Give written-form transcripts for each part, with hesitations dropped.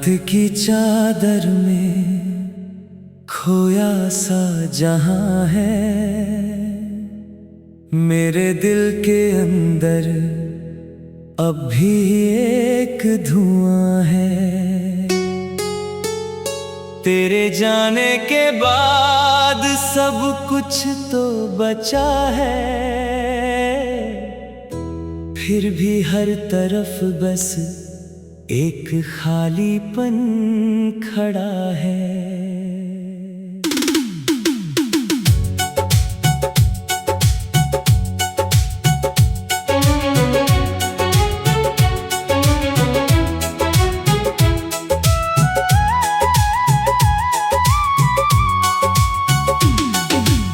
की चादर में खोया सा जहां है, मेरे दिल के अंदर अब भी एक धुआं है। तेरे जाने के बाद सब कुछ तो बचा है, फिर भी हर तरफ बस एक खालीपन खड़ा है।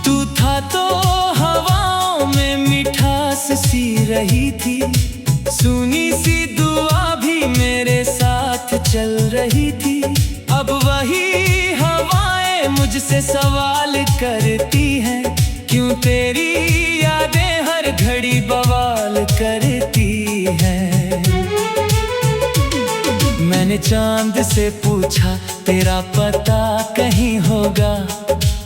तू था तो हवाओं में मिठास सी रही थी, सुनी सी दुआ भी मेरे साथ चल रही थी। अब वही हवाएं मुझसे सवाल करती हैं, क्यों तेरी यादें हर घड़ी बवाल करती हैं। मैंने चांद से पूछा तेरा पता कहीं होगा,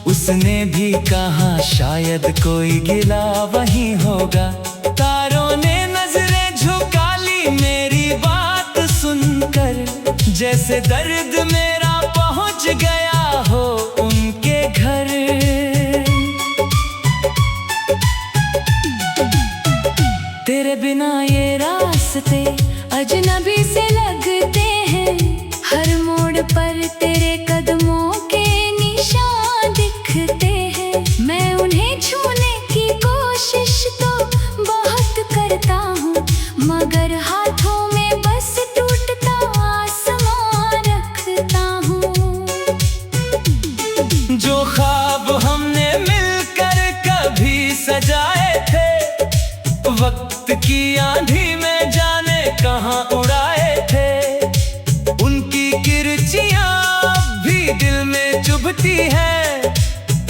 उसने भी कहा शायद कोई गिला वहीं होगा। तारों ने नजरें झुका ली मेरी बात सुनकर, जैसे दर्द मेरा पहुंच गया हो उनके घर। तेरे बिना ये रास्ते अजनबी से लगते हैं, हर मोड़ पर तेरे कदमों के निशान दिखते हैं। मैं उन्हें छूने की कोशिश तो बहुत करता हूँ, मगर हाथों में बस टूटता आसमां रखता हूँ। जो ख्वाब हमने मिलकर कभी सजाए थे, वक्त की आंधी में जाने कहाँ उड़ाए थे। उनकी किरचियां भी दिल में चुभती हैं,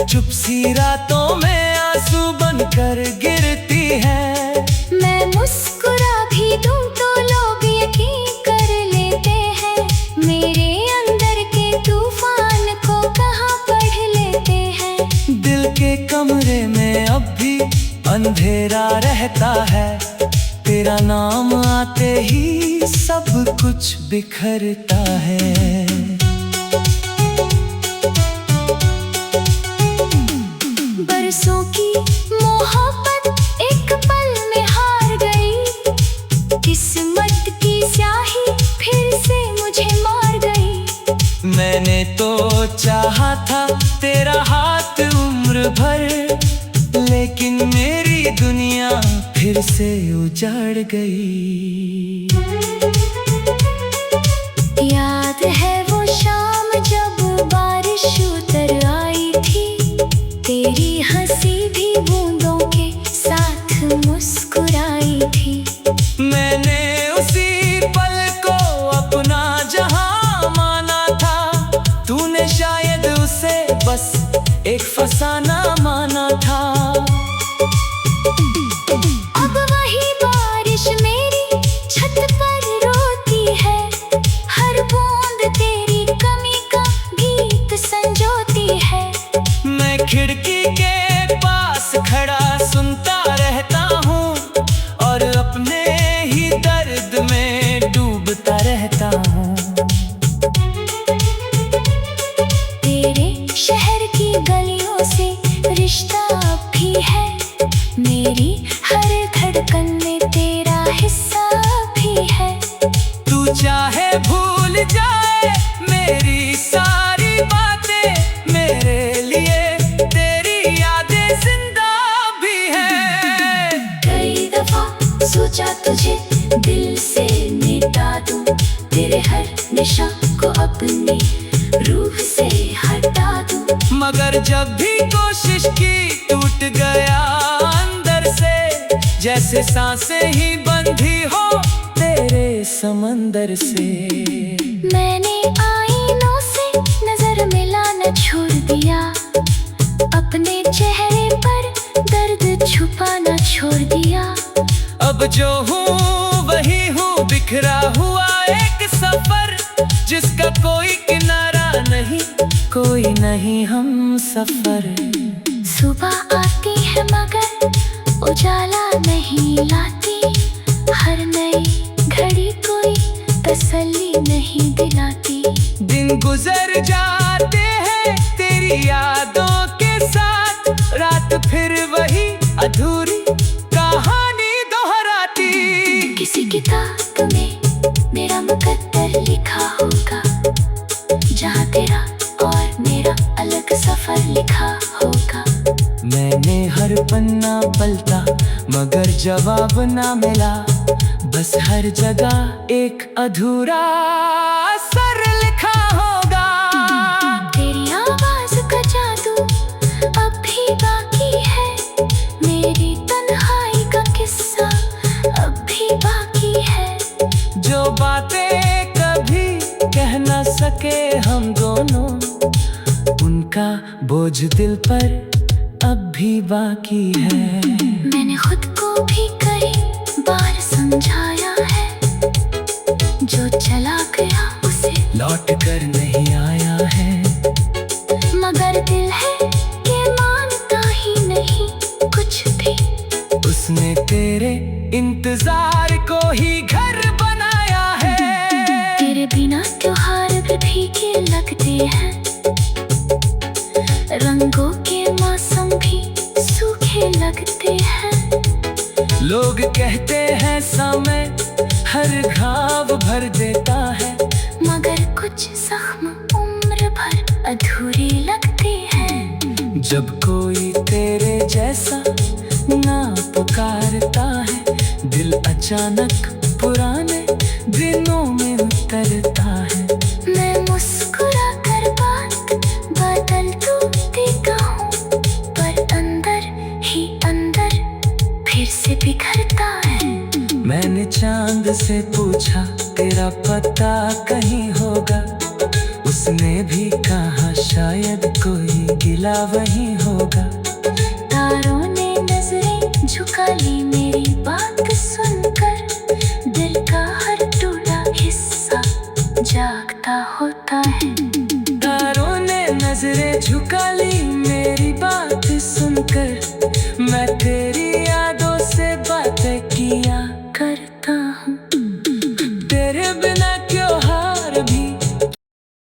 चुप सी रातों में आंसू बनकर गिरती हैं। मैं मुस्कुरा भी दूं तो लोग यकीन कर लेते हैं, मेरे अंदर के तूफान को कहाँ पढ़ लेते हैं। दिल के कमरे में अब भी अंधेरा रहता है, तेरा नाम आते ही सब कुछ बिखरता है। बरसों की मोहब्बत एक पल में हार गई, किस्मत की स्याही फिर से मुझे मार गई। मैंने तो चाहा था तेरा हाथ उम्र भर, लेकिन मेरी दुनिया फिर से उजाड़ गई। याद है वो शाम जब बारिश उतर आई थी, तेरी हंसी भी बूंदों के साथ मुस्कुराई थी। मैंने उसी पल को अपना जहां माना था, तूने शायद उसे बस एक फसाना माना था। अब वही बारिश मेरी छत पर रोती है, हर बूंद तेरी कमी का गीत संजोती है। मैं खिड़की के पास खड़ा सुनता रहता हूँ, और अपने ही दर्द में डूबता रहता हूँ। तेरे शहर की गलियों से रिश्ता अब भी है, मेरी हर धड़कन में तेरा हिस्सा भी है। तू चाहे भूल जाए मेरी सारी बातें, मेरे लिए तेरी यादें जिंदा भी है। कई दफा सोचा तुझे दिल से मिटा दूं, तेरे हर निशा को अपनी रूह से हटा दूं, मगर जब भी कोशिश की टूट गया अंदर से, जैसे सांसें ही बंधी हो तेरे समंदर से। मैंने आईनों से नजर मिलाना छोड़ दिया, अपने चेहरे पर दर्द छुपाना छोड़ दिया। अब जो हूँ वही हूँ, बिखरा हुआ एक सफर जिसका कोई किनारा नहीं, कोई नहीं हम सफर। सुबह आती है मगर उजाला नहीं लाती, हर नई घड़ी कोई तसल्ली नहीं दिलाती। दिन गुजर जाते हैं तेरी यादों के साथ, रात फिर वही अधूरी कहानी दोहराती। किसी किताब में मेरा मुकद्दर लिखा होगा, जहाँ तेरा और मेरा अलग सफर लिखा होगा। मैंने हर पन्ना पलटा मगर जवाब ना मिला, बस हर जगह एक अधूरा असर लिखा होगा। तेरी आवाज का जादू अब भी बाकी है, मेरी तन्हाई का किस्सा अब भी बाकी है। जो बातें कभी कह न सके हम दोनों, उनका बोझ दिल पर अब भी बाकी है। मैंने खुद को भी कई बार समझाया है, जो चला गया उसे लौट कर नहीं आया है। मगर दिल है कि मानता ही नहीं कुछ भी। उसने तेरे इंतजार को ही घर बनाया है। तेरे बिना त्योहार भी फीके लगते हैं, रंगों के मौसम भी सूखे लगते हैं। लोग कहते हैं समय हर घाव भर देता है, मगर कुछ जख्म उम्र भर अधूरे लगते हैं। जब कोई तेरे जैसा ना पुकारता है, दिल अचानक पुराने दिनों में उतरता है। मैं मुस्कुरा कर बात बदल तो देता हूँ, पर अंदर ही अंदर फिर से बिखरता है। मैंने चांद से पूछा तेरा पता कहीं होगा, उसने भी कहा शायद कोई गिला वहीं होगा। तारों ने नजरें झुका ली मेरी बात सुनकर, दिल का हर टूटा हिस्सा जागता होता है। तारों ने नजरें झुका ली मेरी बात सुनकर, मैं तेरी यादों से बातें किया